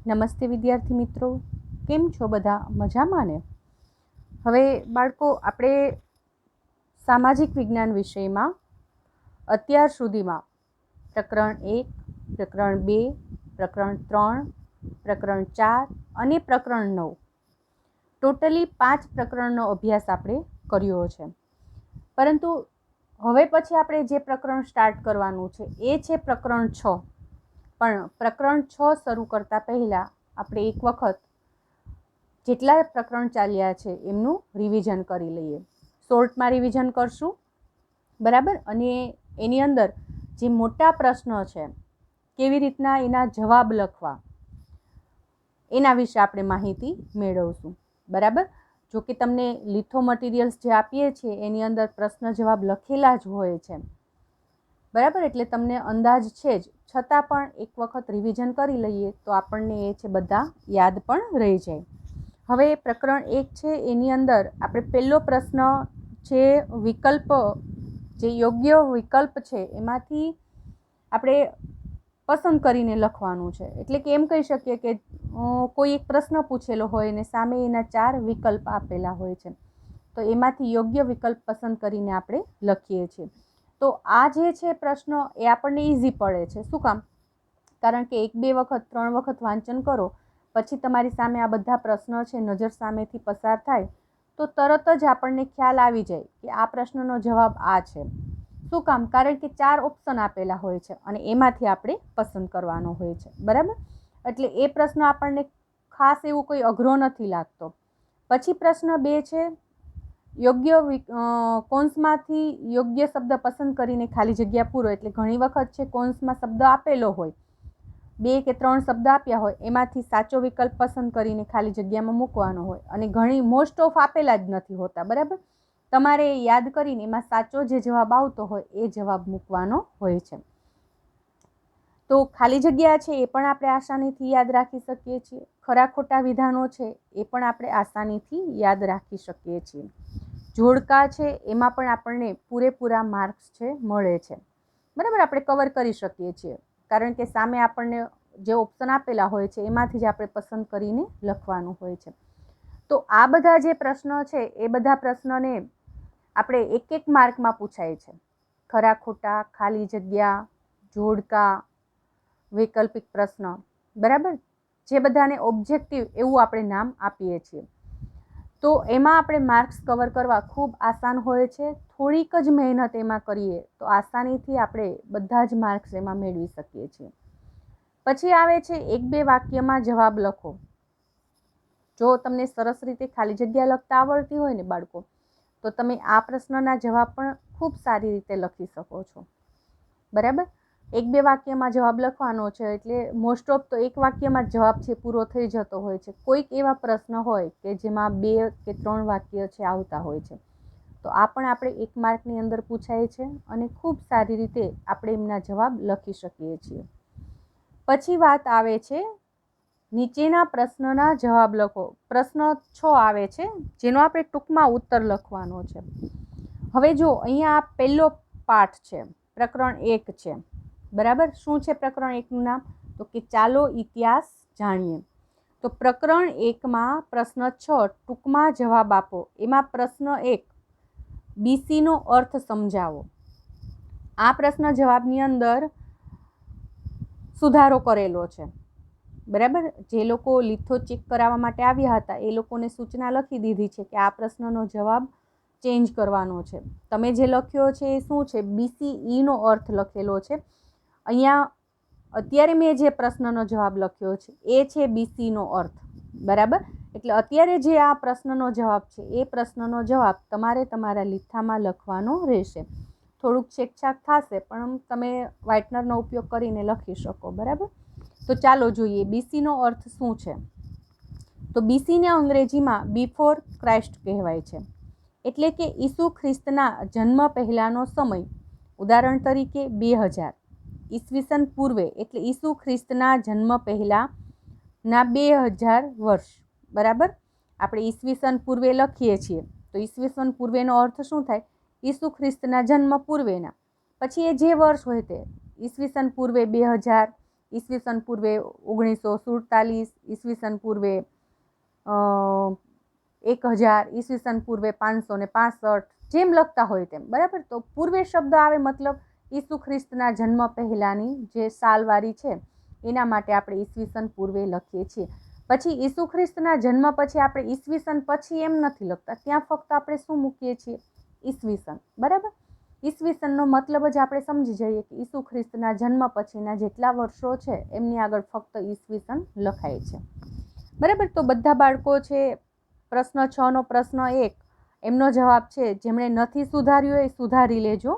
નમસ્તે વિદ્યાર્થી મિત્રો, કેમ છો બધા? મજામાં ને? હવે બાળકો, આપણે સામાજિક વિજ્ઞાન વિષયમાં અત્યાર સુધીમાં પ્રકરણ 1, પ્રકરણ 2, પ્રકરણ 3, પ્રકરણ 4 અને પ્રકરણ 9 ટોટલી 5 પ્રકરણનો અભ્યાસ આપણે કર્યો છે. પરંતુ હવે પછી આપણે જે પ્રકરણ સ્ટાર્ટ કરવાનું છે એ છે પ્રકરણ 6. પણ પ્રકરણ 6 શરૂ કરતા પહેલાં આપણે એક વખત જેટલા પ્રકરણ ચાલ્યા છે એમનું રિવિઝન કરી લઈએ. શોર્ટમાં રિવિઝન કરશું, બરાબર? અને એની અંદર જે મોટા પ્રશ્નો છે, કેવી રીતના એના જવાબ લખવા, એના વિશે આપણે માહિતી મેળવશું, બરાબર? જો કે તમને લિથો મટીરિયલ્સ જે આપીએ છીએ એની અંદર પ્રશ્ન જવાબ લખેલા જ હોય છે, બરાબર? એટલે તમને અંદાજ છે જ, છતાં પણ એક વખત રિવિઝન કરી લઈએ તો આપણને એ છે બધા યાદ પણ રહી જાય. હવે પ્રકરણ 1 છે એની અંદર આપણે પહેલો પ્રશ્ન છે વિકલ્પ, જે યોગ્ય વિકલ્પ છે એમાંથી આપણે પસંદ કરીને લખવાનું છે. એટલે કે એમ કહી શકીએ કે કોઈ એક પ્રશ્ન પૂછેલો હોય અને સામે એના 4 વિકલ્પ આપેલા હોય છે, તો એમાંથી યોગ્ય વિકલ્પ પસંદ કરીને આપણે લખીએ છીએ. તો આ જે છે પ્રશ્ન એ આપણને ઇઝી પડે છે. શું કામ? કારણ કે 1, 2 વખત 3 વખત વાંચન કરો પછી તમારી સામે આ બધા પ્રશ્નો છે નજર સામેથી પસાર થાય તો તરત જ આપણને ખ્યાલ આવી જાય કે આ પ્રશ્નનો જવાબ આ છે. શું કામ? કારણ કે 4 ઓપ્શન આપેલા હોય છે અને એમાંથી આપણે પસંદ કરવાનો હોય છે, બરાબર? એટલે એ પ્રશ્ન આપણને ખાસ એવું કોઈ અઘરો નથી લાગતો. પછી પ્રશ્ન 2 છે યોગ્ય કૌંસમાંથી યોગ્ય શબ્દ પસંદ કરીને ખાલી જગ્યા પૂરો. એટલે ઘણી વખત છે કૌંસમાં શબ્દ આપેલો હોય, 2 કે 3 શબ્દ આપ્યા હોય, એમાંથી સાચો વિકલ્પ પસંદ કરીને ખાલી જગ્યામાં મૂકવાનો હોય અને ઘણી મોસ્ટ ઓફ આપેલા જ નથી હોતા, બરાબર? તમારે યાદ કરીને એમાં સાચો જે જવાબ આવતો હોય એ જવાબ મૂકવાનો હોય છે. તો ખાલી જગ્યા છે એ પણ આપણે આસાનીથી યાદ રાખી શકીએ છીએ. ખરા ખોટા વિધાનો છે એ પણ આપણે આસાનીથી યાદ રાખી શકીએ છીએ. જોડકા છે એમાં પણ આપણને પૂરેપૂરા માર્ક્સ છે મળે છે, બરાબર? આપણે કવર કરી શકીએ છીએ કારણ કે સામે આપણને જે ઓપ્શન આપેલા હોય છે એમાંથી જ આપણે પસંદ કરીને લખવાનું હોય છે. તો આ બધા જે પ્રશ્નો છે એ બધા પ્રશ્નોને આપણે 1-1 માર્કમાં પૂછાય છે. ખરા ખોટા, ખાલી જગ્યા, જોડકા, વૈકલ્પિક પ્રશ્ન, બરાબર? જે બધાને ઓબ્જેક્ટિવ એવું આપણે નામ આપીએ છીએ. તો એમાં આપણે માર્ક્સ કવર કરવા ખૂબ આસાન હોય છે. થોડીક જ મહેનત એમાં કરીએ તો આસાનીથી આપણે બધા જ માર્ક્સ એમાં મેળવી શકીએ છીએ. પછી આવે છે 1-2 વાક્યમાં જવાબ લખો. જો તમને સરસ રીતે ખાલી જગ્યા લખતા આવડતી હોય ને બાળકો, તો તમે આ પ્રશ્નના જવાબ પણ ખૂબ સારી રીતે લખી શકો છો, બરાબર? 1-2 વાક્યમાં જવાબ લખવાનો છે એટલે મોસ્ટ ઓફ તો 1 વાક્યમાં જ જવાબ છે પૂરો થઈ જતો હોય છે. કોઈક એવા પ્રશ્ન હોય કે જેમાં 2 કે 3 વાક્ય છે આવતા હોય છે, તો આ પણ આપણે 1 માર્કની અંદર પૂછાય છે અને ખૂબ સારી રીતે આપણે એમના જવાબ લખી શકીએ છીએ. પછી વાત આવે છે નીચેના પ્રશ્નના જવાબ લખો. પ્રશ્ન 6 આવે છે જેનો આપણે ટૂંકમાં ઉત્તર લખવાનો છે. હવે જો અહીંયા આ પહેલો પાઠ છે, પ્રકરણ 1 છે, બરાબર? શું છે પ્રકરણ 1નું નામ? તો કે ચાલો ઇતિહાસ જાણીએ. તો પ્રકરણ 1માં પ્રશ્ન 6 ટૂંકમાં જવાબ આપો. એમાં પ્રશ્ન 1 બીસીનો અર્થ સમજાવો. આ પ્રશ્ન જવાબની અંદર સુધારો કરેલો છે, બરાબર? જે લોકો લિથો ચેક કરાવવા માટે આવ્યા હતા એ લોકોને સૂચના લખી દીધી છે કે આ પ્રશ્નનો જવાબ ચેન્જ કરવાનો છે. તમે જે લખ્યો છે એ શું છે? BCEનો અર્થ લખેલો છે. અહીંયા અત્યારે મેં જે પ્રશ્નનો જવાબ લખ્યો છે એ છે BCનો અર્થ, બરાબર? એટલે અત્યારે જે આ પ્રશ્નનો જવાબ છે એ પ્રશ્નનો જવાબ તમારે તમારા લિથામાં લખવાનો રહેશે. થોડુંક છેકછાક થશે પણ તમે વ્હાઇટનરનો ઉપયોગ કરીને લખી શકો, બરાબર? તો ચાલો જોઈએ BCનો અર્થ શું છે. તો BCને અંગ્રેજીમાં બિફોર ક્રાઇસ્ટ કહેવાય છે. એટલે કે ઈસુ ખ્રિસ્તના જન્મ પહેલાંનો સમય. ઉદાહરણ તરીકે 2000 ઈસવીસન પૂર્વે, એટલે ઈસુ ખ્રિસ્તના જન્મ પહેલાંના 2000 વર્ષ, બરાબર? આપણે ઈસવીસન પૂર્વે લખીએ છીએ તો ઈસવીસન પૂર્વેનો અર્થ શું થાય? ઈસુ ખ્રિસ્તના જન્મ પૂર્વેના. પછી એ જે વર્ષ હોય તે ઈસવીસન પૂર્વે 2000, ઈસવીસન પૂર્વે 1947, ઈસવીસન પૂર્વે 1000, ઈસવીસન પૂર્વે 565, જેમ લખતા હોય તેમ, બરાબર. તો પૂર્વે શબ્દ આવે મતલબ ઈસુ ખ્રિસ્તના જન્મ પહેલાંની જે સાલવારી છે એના માટે આપણે ઈસવીસન પૂર્વે લખીએ છીએ. પછી ઈસુ ખ્રિસ્તના જન્મ પછી આપણે ઈસવીસન પછી એમ નથી લખતા, ત્યાં ફક્ત આપણે શું મૂકીએ છીએ? ઈસવીસન, બરાબર. ઈસવીસનનો મતલબ જ આપણે સમજી જઈએ કે ઈસુ ખ્રિસ્તના જન્મ પછીના જેટલા વર્ષો છે એમની આગળ ફક્ત ઈસવીસન લખાય છે, બરાબર. તો બધા બાળકો છે પ્રશ્ન 6 નો પ્રશ્ન 1 એમનો જવાબ છે, જેમણે નથી સુધાર્યો એ સુધારી લેજો.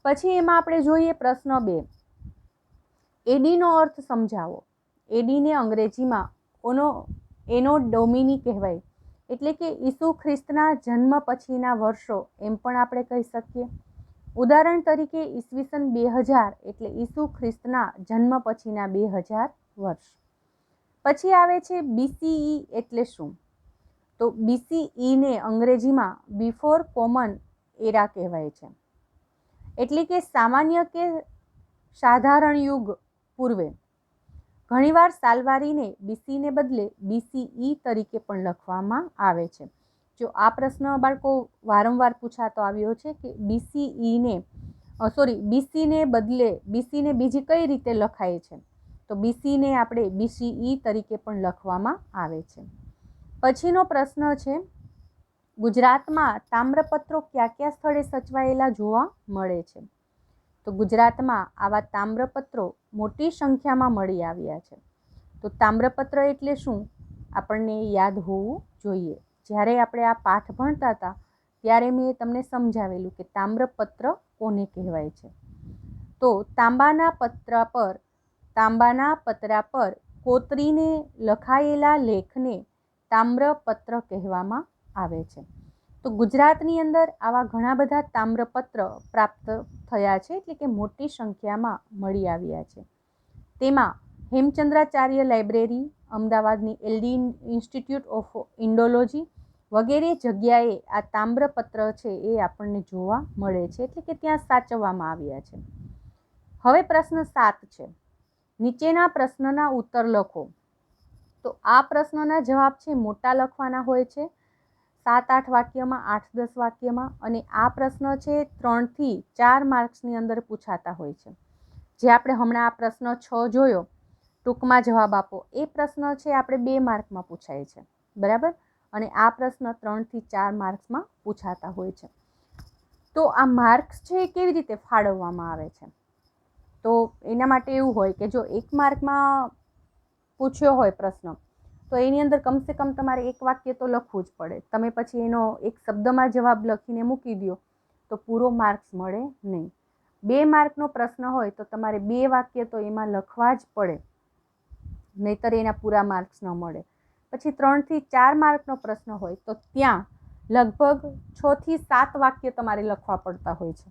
પછી એમાં આપણે જોઈએ પ્રશ્ન 2, એડીનો અર્થ સમજાવો. એડીને અંગ્રેજીમાં એનો ડોમિની કહેવાય, એટલે કે ઈસુ ખ્રિસ્તના જન્મ પછીના વર્ષો એમ પણ આપણે કહી શકીએ. ઉદાહરણ તરીકે ઈસવીસન 2000 એટલે ઈસુ ખ્રિસ્તના જન્મ પછીના 2000 વર્ષ. પછી આવે છે BCE એટલે શું? તો BCE ને અંગ્રેજીમાં બિફોર કોમન એરા કહેવાય છે, એટલે કે સામાન્ય કે સાધારણ યુગ પૂર્વે. ઘણીવાર સાલવારીને BCને બદલે BCE તરીકે પણ લખવામાં આવે છે. જો આ પ્રશ્ન બાળકો વારંવાર પૂછાતો આવ્યો છે કે BCને બદલે BCને બીજી કઈ રીતે લખાય છે, તો BCને આપણે BCE તરીકે પણ લખવામાં આવે છે. પછીનો પ્રશ્ન છે, ગુજરાતમાં તામ્રપત્રો કયા કયા સ્થળે સચવાયેલા જોવા મળે છે? તો ગુજરાતમાં આવા તામ્રપત્રો મોટી સંખ્યામાં મળી આવ્યા છે. તો તામ્રપત્ર એટલે શું આપણને યાદ હોવું જોઈએ. જ્યારે આપણે આ પાઠ ભણતા હતા ત્યારે મેં તમને સમજાવેલું કે તામ્રપત્ર કોને કહેવાય છે. તો તાંબાના પતરા પર કોતરીને લખાયેલા લેખને તામ્રપત્ર કહેવામાં આવે છે. તો ગુજરાતની અંદર આવા ઘણા બધા તામ્રપત્ર પ્રાપ્ત થયા છે, એટલે કે મોટી સંખ્યામાં મળી આવ્યા છે. તેમાં હેમચંદ્રાચાર્ય લાઇબ્રેરી, અમદાવાદની LD ઇન્સ્ટિટ્યૂટ ઓફ ઇન્ડોલોજી વગેરે જગ્યાએ આ તામ્રપત્ર છે એ આપણને જોવા મળે છે, એટલે કે ત્યાં સાચવવામાં આવ્યા છે. હવે પ્રશ્ન 7 છે, નીચેના પ્રશ્નના ઉત્તર લખો. તો આ પ્રશ્નના જવાબ છે મોટા લખવાના હોય છે, 7-8 વાક્યમાં, 8-10 વાક્યમાં. અને આ પ્રશ્ન છે 3 થી 4 માર્ક્સની અંદર પૂછાતા હોય છે. જે આપણે હમણાં આ પ્રશ્ન 6 જોયો, ટૂંકમાં જવાબ આપો, એ પ્રશ્ન છે આપણે 2 માર્કમાં પૂછાય છે, બરાબર. અને આ પ્રશ્ન 3 થી 4 માર્ક્સમાં પૂછાતા હોય છે. તો આ માર્ક્સ છે એ કેવી રીતે ફાળવવામાં આવે છે? તો એના માટે એવું હોય કે જો 1 માર્કમાં પૂછ્યો હોય પ્રશ્ન, તો એની અંદર કમસે કમ તમારે 1 વાક્ય તો લખવું જ પડે. તમે પછી એનો 1 શબ્દમાં જવાબ લખીને મૂકી દો તો પૂરો માર્ક્સ મળે નહીં. 2 માર્કનો પ્રશ્ન હોય તો તમારે 2 વાક્ય તો એમાં લખવા જ પડે, નહીંતર એના પૂરા માર્ક્સ ન મળે. પછી 3 થી 4 માર્કનો પ્રશ્ન હોય તો ત્યાં લગભગ 6 થી 7 વાક્ય તમારે લખવા પડતા હોય છે,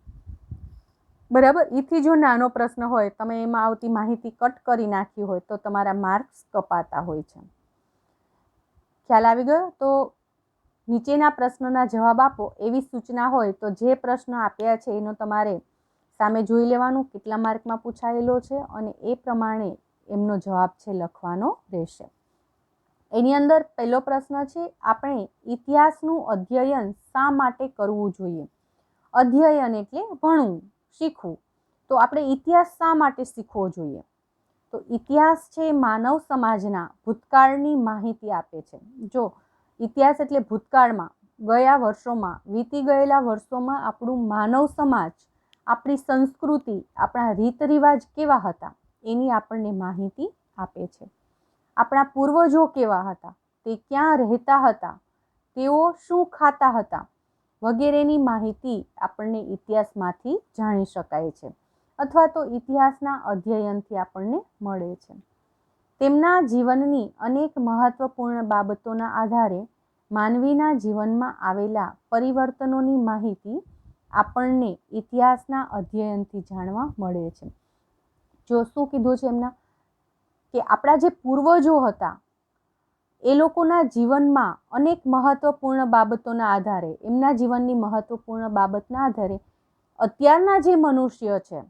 બરાબર. એથી જો નાનો પ્રશ્ન હોય, તમે એમાં આવતી માહિતી કટ કરી નાખી હોય તો તમારા માર્ક્સ કપાતા હોય છે. ખ્યાલ આવી ગયો? તો નીચેના પ્રશ્નના જવાબ આપો એવી સૂચના હોય તો જે પ્રશ્ન આપ્યા છે એનો તમારે સામે જોઈ લેવાનું કેટલા માર્કમાં પૂછાયેલો છે અને એ પ્રમાણે એમનો જવાબ છે લખવાનો રહેશે. એની અંદર પહેલો પ્રશ્ન છે, આપણે ઇતિહાસનું અધ્યયન શા માટે કરવું જોઈએ? અધ્યયન એટલે ભણવું, શીખવું. તો આપણે ઇતિહાસ શા માટે શીખવો જોઈએ? તો ઇતિહાસ છે માનવ સમાજના ભૂતકાળની માહિતી આપે છે. જો ઇતિહાસ એટલે ભૂતકાળમાં, ગયા વર્ષોમાં, વીતી ગયેલા વર્ષોમાં આપણું માનવ સમાજ, આપણી સંસ્કૃતિ, આપણા રીત રિવાજ કેવા હતા એની આપણને માહિતી આપે છે. આપણા પૂર્વજો કેવા હતા, તે ક્યાં રહેતા હતા, તેઓ શું ખાતા હતા વગેરેની માહિતી આપણને ઇતિહાસમાંથી જાણી શકાય છે, અથવા તો ઇતિહાસના અધ્યયનથી આપણને મળે છે. તેમના જીવનની અનેક મહત્વપૂર્ણ બાબતોના આધારે માનવીના જીવનમાં આવેલા પરિવર્તનોની માહિતી આપણને ઇતિહાસના અધ્યયનથી જાણવા મળે છે. જો શું કીધું છે એમના કે આપણા જે પૂર્વજો હતા એ લોકોના જીવનમાં અનેક મહત્વપૂર્ણ બાબતોના આધારે, એમના જીવનની મહત્વપૂર્ણ બાબતના આધારે અત્યારના જે મનુષ્ય છે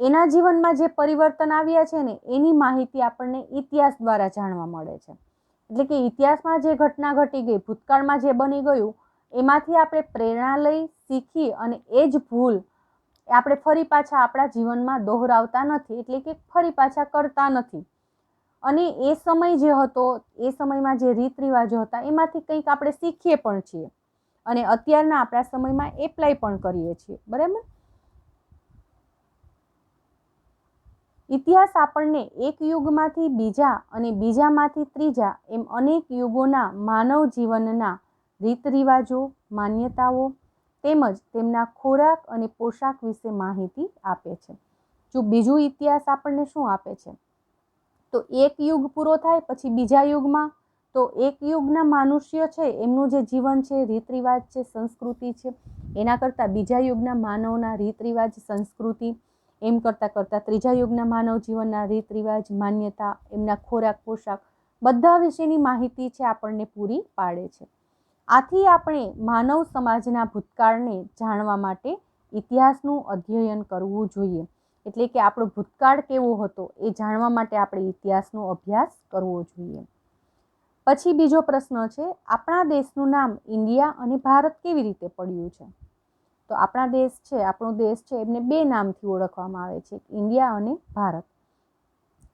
એના જીવનમાં જે પરિવર્તન આવ્યા છે ને એની માહિતી આપણને ઇતિહાસ દ્વારા જાણવા મળે છે. એટલે કે ઇતિહાસમાં જે ઘટના ઘટી ગઈ, ભૂતકાળમાં જે બની ગયું, એમાંથી આપણે પ્રેરણા લઈ શીખી અને એ જ ભૂલ આપણે ફરી પાછા આપણા જીવનમાં દોહરાવતા નથી, એટલે કે ફરી પાછા કરતા નથી. અને એ સમય જે હતો, એ સમયમાં જે રીત રિવાજો હતા એમાંથી કંઈક આપણે શીખીએ પણ છીએ અને અત્યારના આપણા સમયમાં એપ્લાય પણ કરીએ છીએ. બરાબર. ઇતિહાસ આપણને એક યુગમાંથી બીજા અને બીજામાંથી ત્રીજા એમ અનેક યુગોના માનવ જીવનના રીત રિવાજો, માન્યતાઓ તેમજ તેમના ખોરાક અને પોશાક વિશે માહિતી આપે છે. જો બીજું ઇતિહાસ આપણને શું આપે છે, તો એક યુગ પૂરો થાય પછી બીજા યુગમાં તો એક યુગના મનુષ્ય છે એમનું જે જીવન છે, રીત રિવાજ છે, સંસ્કૃતિ છે, એના કરતાં બીજા યુગના માનવના રીત રિવાજ, સંસ્કૃતિ, એમ કરતાં કરતાં ત્રીજા યુગના માનવ જીવનના રીત રિવાજ, માન્યતા, એમના ખોરાક પોશાક બધા વિશેની માહિતી છે આપણને પૂરી પાડે છે. આથી આપણે માનવ સમાજના ભૂતકાળને જાણવા માટે ઇતિહાસનું અધ્યયન કરવું જોઈએ. એટલે કે આપણો ભૂતકાળ કેવો હતો એ જાણવા માટે આપણે ઇતિહાસનો અભ્યાસ કરવો જોઈએ. પછી બીજો પ્રશ્ન છે, આપણા દેશનું નામ ઇન્ડિયા અને ભારત કેવી રીતે પડ્યું છે? તો આપણા દેશ છે, આપણો દેશ છે, એમને બે નામથી ઓળખવામાં આવે છે, ઇન્ડિયા અને ભારત.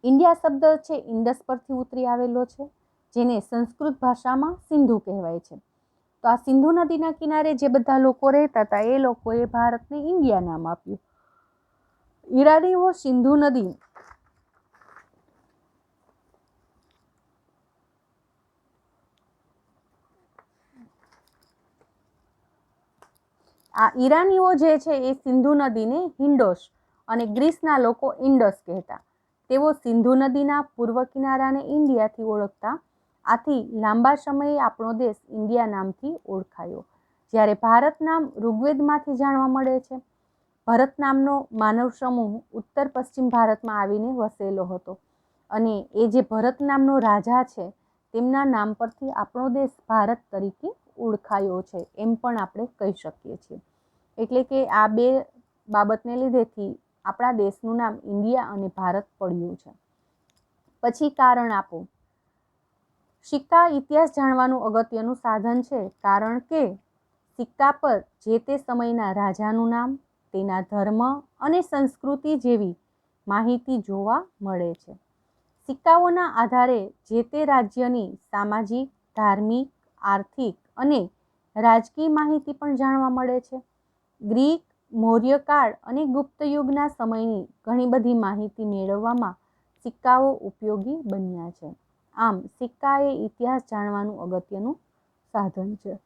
ઇન્ડિયા શબ્દ છે ઇન્ડસ પરથી ઉતરી આવેલો છે, જેને સંસ્કૃત ભાષામાં સિંધુ કહેવાય છે. તો આ સિંધુ નદીના કિનારે જે બધા લોકો રહેતા હતા એ લોકોએ ભારતને ઇન્ડિયા નામ આપ્યું. ઈરાનીઓ સિંધુ નદી ઈરાનીઓ જે છે એ સિંધુ નદીને હિન્ડોસ અને ગ્રીસના લોકો ઇન્ડસ કહેતા. તેઓ સિંધુ નદીના પૂર્વ કિનારાને ઇન્ડિયાથી ઓળખતા. આથી લાંબા સમયે આપણો દેશ ઇન્ડિયા નામથી ઓળખાયો. જ્યારે ભારત નામ ઋગ્વેદમાંથી જાણવા મળે છે. ભરત નામનો માનવ સમૂહ ઉત્તર પશ્ચિમ ભારતમાં આવીને વસેલો હતો અને એ જે ભરત નામનો રાજા છે તેમના નામ પરથી આપણો દેશ ભારત તરીકે ઓળખાયો છે, એમ પણ આપણે કહી શકીએ છીએ. એટલે કે આ બે બાબતને લીધેથી આપણા દેશનું નામ ઇન્ડિયા અને ભારત પડ્યું છે. પછી કારણ આપો. સિક્કા ઇતિહાસ જાણવાનું અગત્યનું સાધન છે, કારણ કે સિક્કા પર જે તે સમયના રાજાનું નામ, તેના ધર્મ અને સંસ્કૃતિ જેવી માહિતી જોવા મળે છે. સિક્કાઓના આધારે જે તે રાજ્યની સામાજિક, ધાર્મિક, આર્થિક અને રાજકીય માહિતી પણ જાણવા મળે છે. ગ્રીક, મૌર્ય કાળ અને ગુપ્ત યુગના સમયની ઘણી બધી માહિતી મેળવવામાં સિક્કાઓ ઉપયોગી બન્યા છે. આમ સિક્કા એ ઇતિહાસ જાણવાનું અગત્યનું સાધન છે.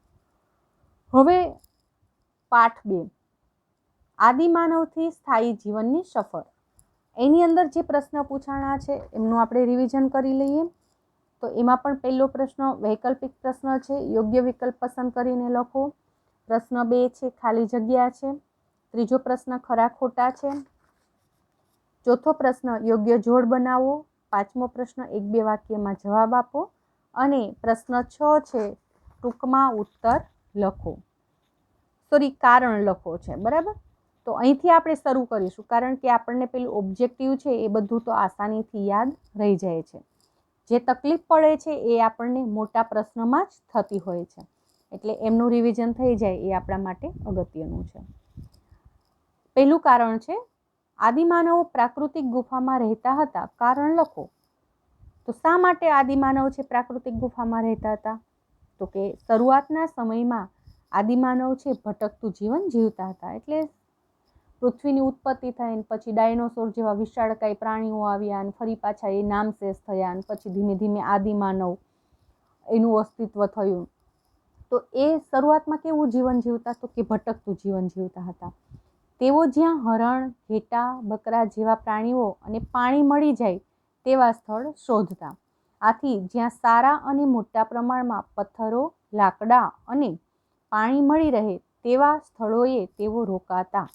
હવે પાઠ 2, આદિમાનવથી સ્થાયી જીવનની સફર. એની અંદર જે પ્રશ્ન પૂછાણા છે એમનું આપણે રિવિઝન કરી લઈએ. તો એમાં પણ પહેલો પ્રશ્ન વૈકલ્પિક પ્રશ્ન છે, યોગ્ય વિકલ્પ પસંદ કરીને લખો. પ્રશ્ન 2 છે ખાલી જગ્યા છે. ત્રીજો પ્રશ્ન ખરા ખોટા છે. ચોથો પ્રશ્ન યોગ્ય જોડ બનાવો. પાંચમો પ્રશ્ન 1-2 વાક્યમાં જવાબ આપો અને પ્રશ્ન 6 છે ટૂંકમાં ઉત્તર લખો. કારણ લખો છે. બરાબર. તો અહીંથી આપણે શરૂ કરીશું, કારણ કે આપણને પેલું ઓબ્જેક્ટિવ છે એ બધું તો આસાનીથી યાદ રહી જાય છે. જે તકલીફ પડે છે એ આપણને મોટા પ્રશ્નમાં જ થતી હોય છે, એટલે એમનું રિવિઝન થઈ જાય એ આપણા માટે અગત્યનું છે. પહેલું કારણ છે આદિમાનવો પ્રાકૃતિક ગુફામાં રહેતા હતા. કારણ લખો. તો શા માટે આદિમાનવ છે પ્રાકૃતિક ગુફામાં રહેતા હતા? તો કે શરૂઆતના સમયમાં આદિમાનવ છે ભટકતું જીવન જીવતા હતા. એટલે પૃથ્વીની ઉત્પત્તિ થઈ, પછી ડાયનોસોર જેવા વિશાળકાય પ્રાણીઓ આવ્યા અને ફરી પાછા એ નામશેષ થયા અને પછી ધીમે ધીમે આદિમાનવ એનું અસ્તિત્વ થયું. તો એ શરૂઆતમાં કેવું જીવન જીવતા? તો કે ભટકતું જીવન જીવતા હતા. તેઓ જ્યાં હરણ, ઘેટા, બકરા જેવા પ્રાણીઓ અને પાણી મળી જાય તેવા સ્થળ શોધતા. આથી જ્યાં સારા અને મોટા પ્રમાણમાં પથ્થરો, લાકડા અને પાણી મળી રહે તેવા સ્થળોએ તેઓ રોકાતા.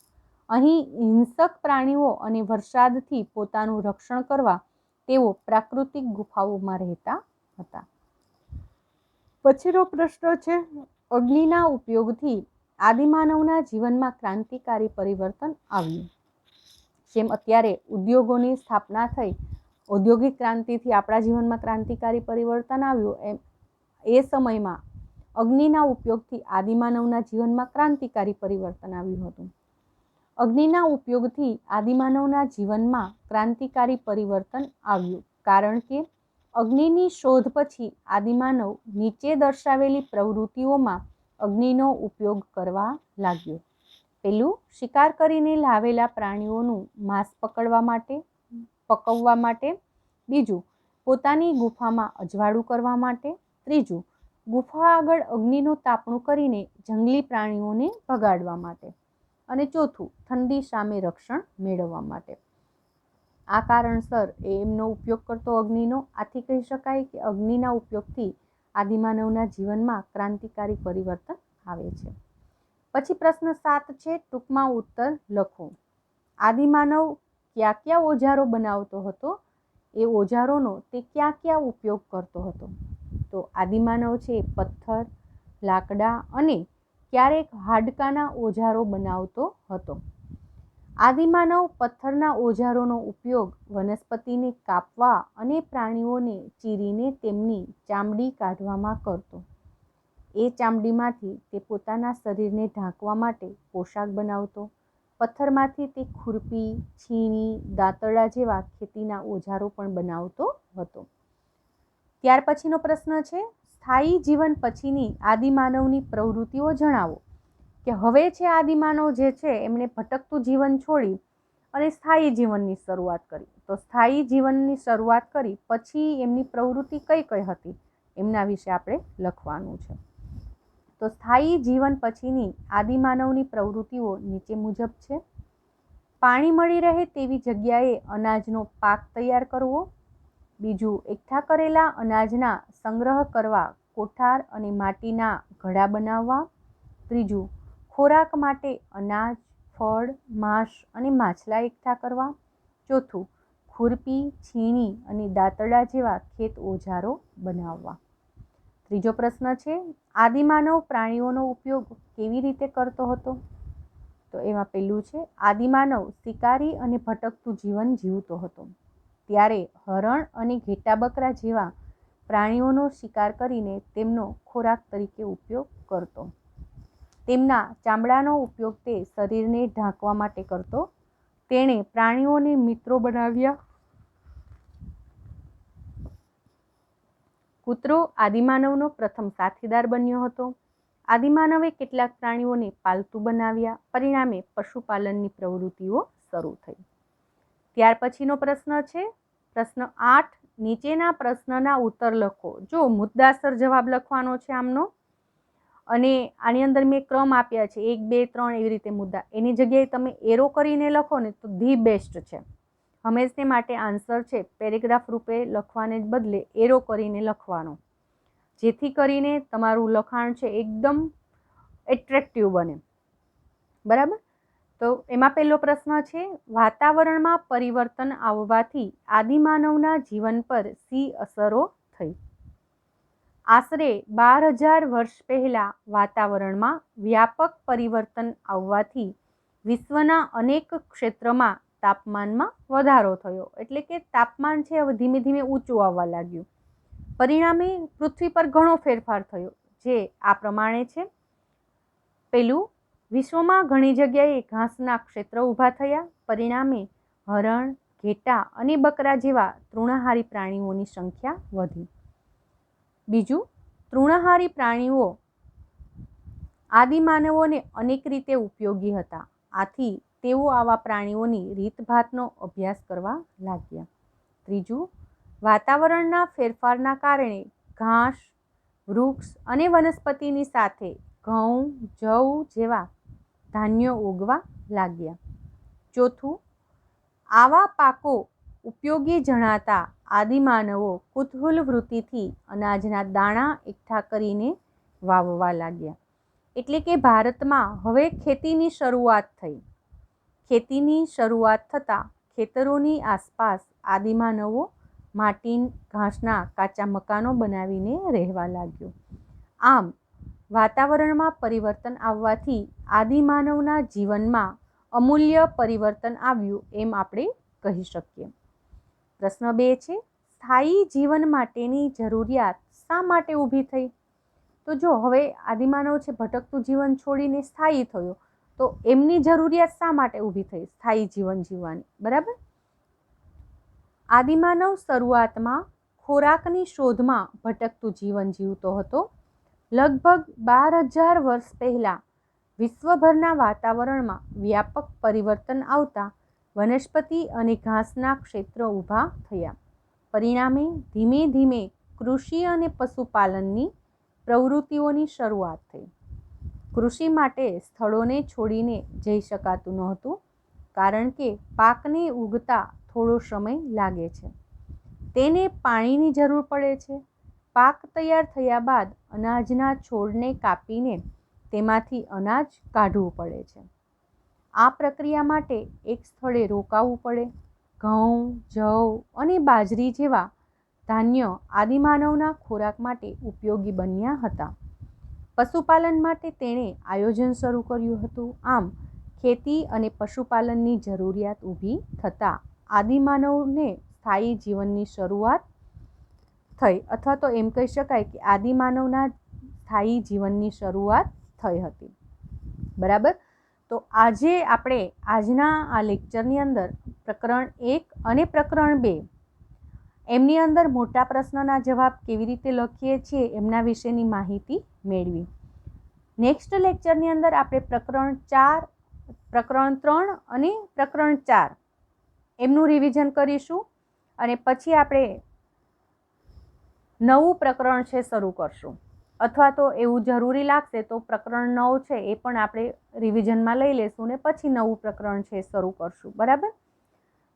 અહીં હિંસક પ્રાણીઓ અને વરસાદથી પોતાનું રક્ષણ કરવા તેઓ પ્રાકૃતિક ગુફાઓમાં રહેતા હતા. પછીનો પ્રશ્ન છે અગ્નિના ઉપયોગથી આદિમાનવના જીવનમાં ક્રાંતિકારી પરિવર્તન આવ્યું. જેમ અત્યારે ઉદ્યોગોની સ્થાપના થઈ, ઔદ્યોગિક ક્રાંતિથી આપણા જીવનમાં ક્રાંતિકારી પરિવર્તન આવ્યું, એમ એ સમયમાં અગ્નિના ઉપયોગથી આદિમાનવના જીવનમાં ક્રાંતિકારી પરિવર્તન આવ્યું હતું. અગ્નિના ઉપયોગથી આદિમાનવના જીવનમાં ક્રાંતિકારી પરિવર્તન આવ્યું, કારણ કે અગ્નિની શોધ પછી આદિમાનવ નીચે દર્શાવેલી પ્રવૃત્તિઓમાં અગ્નિનો ઉપયોગ કરવા લાગ્યો. પહેલું, શિકાર કરીને લાવેલા પ્રાણીઓનું માંસ પકવવા માટે. બીજું, પોતાની ગુફામાં અજવાળું કરવા માટે. ત્રીજું, ગુફા આગળ અગ્નિનું તાપણું કરીને જંગલી પ્રાણીઓને ભગાડવા માટે. અને ચોથું, ઠંડી સામે રક્ષણ મેળવવા માટે. આ કારણસર એમનો ઉપયોગ કરતો અગ્નિનો. આથી કહી શકાય કે અગ્નિના ઉપયોગથી આદિમાનવના જીવનમાં ક્રાંતિકારી પરિવર્તન આવે છે. પછી પ્રશ્ન 7 છે, ટૂંકમાં ઉત્તર લખો. આદિમાનવ કયા કયા ઓજારો બનાવતો હતો? એ ઓજારોનો તે ક્યાં ક્યાં ઉપયોગ કરતો હતો? તો આદિમાનવ છે પથ્થર, લાકડા અને ક્યારેક હાડકાના ઓજારો બનાવતો હતો. આદિમાનવ પથ્થરના ઓજારોનો ઉપયોગ વનસ્પતિને કાપવા અને પ્રાણીઓને ચીરીને તેમની ચામડી કાઢવામાં કરતો. એ ચામડીમાંથી તે પોતાના શરીરને ઢાંકવા માટે પોશાક બનાવતો. પથ્થરમાંથી તે ખુરપી, છીણી, દાંતરડા જેવા ખેતીના ઓજારો પણ બનાવતો હતો. ત્યાર પછીનો પ્રશ્ન છે, સ્થાયી જીવન પછીની આદિમાનવની પ્રવૃત્તિઓ જણાવો. કે હવે છે આદિમાનવ જે છે એમણે ભટકતું જીવન છોડી અને સ્થાયી જીવનની શરૂઆત કરી. તો સ્થાયી જીવનની શરૂઆત કરી પછી એમની પ્રવૃત્તિ કઈ કઈ હતી એમના વિશે આપણે લખવાનું છે. તો સ્થાયી જીવન પછીની આદિમાનવની પ્રવૃત્તિઓ નીચે મુજબ છે. પાણી મળી રહે તેવી જગ્યાએ અનાજનો પાક તૈયાર કરવો. બીજું, એકઠા કરેલા અનાજના સંગ્રહ કરવા કોઠાર અને માટીના ઘડા બનાવવા. ત્રીજું, ખોરાક માટે અનાજ, ફળ, માંસ અને માછલા એકઠા કરવા. ચોથું, ખુરપી, છીણી અને દાંતરડા જેવા ખેત ઓજારો બનાવવા. ત્રીજો પ્રશ્ન છે, આદિમાનવ પ્રાણીઓનો ઉપયોગ કેવી રીતે કરતો હતો? તો એમાં પહેલું છે, આદિમાનવ શિકારી અને ભટકતું જીવન જીવતો હતો. ત્યારે હરણ અને ઘેટા બકરા જેવા પ્રાણીઓનો શિકાર કરીને તેમનો ખોરાક તરીકે ઉપયોગ કરતો. તેમના ચામડાનો ઉપયોગ તે શરીરને ઢાંકવા માટે કરતો. તેણે પ્રાણીઓને મિત્રો બનાવ્યા. કૂતરો આદિમાનવનો પ્રથમ સાથીદાર બન્યો હતો. આદિમાનવે કેટલાક પ્રાણીઓને પાલતુ બનાવ્યા. પરિણામે પશુપાલનની પ્રવૃત્તિઓ શરૂ થઈ. ત્યાર પછીનો પ્રશ્ન છે, પ્રશ્ન 8, નીચેના પ્રશ્નના ઉત્તર લખો. જો મુદ્દાસર જવાબ લખવાનો છે આમનો, અને આની અંદર મેં ક્રમ આપ્યા છે 1, 2, 3 એવી રીતે મુદ્દા. એની જગ્યાએ તમે એરો કરીને લખો ને તો ધી બેસ્ટ છે. હંમેશને માટે આન્સર છે પેરેગ્રાફ રૂપે લખવાને બદલે એરો કરીને લખવાનો, જેથી કરીને તમારું લખાણ છે એકદમ એટ્રેક્ટિવ બને. બરાબર? તો એમાં પહેલો પ્રશ્ન છે, વાતાવરણમાં પરિવર્તન આવવાથી આદિમાનવના જીવન પર શી અસરો થઈ? આશરે 12,000 વર્ષ પહેલાં વાતાવરણમાં વ્યાપક પરિવર્તન આવવાથી વિશ્વના અનેક ક્ષેત્રમાં તાપમાનમાં વધારો થયો. એટલે કે તાપમાન છે હવે ધીમે ધીમે ઊંચું આવવા લાગ્યું. પરિણામે પૃથ્વી પર ઘણો ફેરફાર થયો, જે આ પ્રમાણે છે. પહેલું, વિશ્વમાં ઘણી જગ્યાએ ઘાસના ક્ષેત્ર ઊભા થયા. પરિણામે હરણ, ઘેટા અને બકરા જેવા તૃણાહારી પ્રાણીઓની સંખ્યા વધી. બીજું, તૃણાહારી પ્રાણીઓ આદિમાનવોને અનેક રીતે ઉપયોગી હતા. આથી તેઓ આવા પ્રાણીઓની રીતભાતનો અભ્યાસ કરવા લાગ્યા. ત્રીજું, વાતાવરણના ફેરફારના કારણે ઘાસ, વૃક્ષ અને વનસ્પતિની સાથે ઘઉં, જવ જેવા ધાન્યો ઉગવા લાગ્યા. ચોથું, આવા પાકો ઉપયોગી જણાતા આદિમાનવો કુતૂહલ વૃત્તિથી અનાજના દાણા એકઠા કરીને વાવવા લાગ્યા. એટલે કે ભારતમાં હવે ખેતીની શરૂઆત થઈ. ખેતીની શરૂઆત થતાં ખેતરોની આસપાસ આદિમાનવો માટી, ઘાસના કાચા મકાનો બનાવીને રહેવા લાગ્યો. આમ વાતાવરણમાં પરિવર્તન આવવાથી આદિમાનવના જીવનમાં અમૂલ્ય પરિવર્તન આવ્યું એમ આપણે કહી શકીએ. પ્રશ્ન 2 છે, સ્થાયી જીવન માટેની જરૂરિયાત શા માટે ઊભી થઈ? તો જો હવે આદિમાનવ છે ભટકતું જીવન છોડીને સ્થાયી થયો, તો એમની જરૂરિયાત શા માટે ઊભી થઈ સ્થાયી જીવન જીવવાની? બરાબર. આદિમાનવ શરૂઆતમાં ખોરાકની શોધમાં ભટકતું જીવન જીવતો હતો. લગભગ 12,000 વર્ષ પહેલાં વિશ્વભરના વાતાવરણમાં વ્યાપક પરિવર્તન આવતા વનસ્પતિ અને ઘાસના ક્ષેત્રો ઊભા થયા. પરિણામે ધીમે ધીમે કૃષિ અને પશુપાલનની પ્રવૃત્તિઓની શરૂઆત થઈ. કૃષિ માટે સ્થળોને છોડીને જઈ શકાતું નહોતું, કારણ કે પાકને ઉગતા થોડો સમય લાગે છે, તેને પાણીની જરૂર પડે છે. પાક તૈયાર થયા બાદ અનાજના છોડને કાપીને તેમાંથી અનાજ કાઢવું પડે છે. આ પ્રક્રિયા માટે એક સ્થળે રોકાવું પડે. ઘઉં, જવ અને બાજરી જેવા ધાન્ય આદિમાનવના ખોરાક માટે ઉપયોગી બન્યા હતા. પશુપાલન માટે તેણે આયોજન શરૂ કર્યું હતું. આમ ખેતી અને પશુપાલનની જરૂરિયાત ઊભી થતાં આદિમાનવને સ્થાયી જીવનની શરૂઆત થઈ, અથવા તો એમ કહી શકાય કે આદિમાનવના સ્થાયી જીવનની શરૂઆત થઈ હતી. બરાબર. તો આજે આપણે આજના આ લેક્ચરની અંદર પ્રકરણ 1 અને પ્રકરણ 2 એમની અંદર મોટા પ્રશ્નના જવાબ કેવી રીતે લખીએ છીએ એમના વિશેની માહિતી મેળવી. નેક્સ્ટ લેક્ચરની અંદર આપણે પ્રકરણ 4, પ્રકરણ 3 અને પ્રકરણ 4 એમનું રિવિઝન કરીશું, અને પછી આપણે નવું પ્રકરણ છે શરૂ કરશું, અથવા તો એવું જરૂરી લાગશે તો પ્રકરણ 9 છે એ પણ આપણે રિવિઝનમાં લઈ લેશું ને પછી નવું પ્રકરણ છે શરૂ કરશું. બરાબર.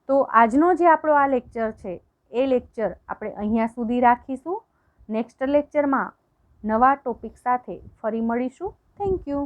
તો આજનો જે આપણો આ લેક્ચર છે એ લેક્ચર આપણે અહીંયા સુધી રાખીશું. નેક્સ્ટ લેક્ચરમાં નવા ટોપિક સાથે ફરી મળીશું. Thank you.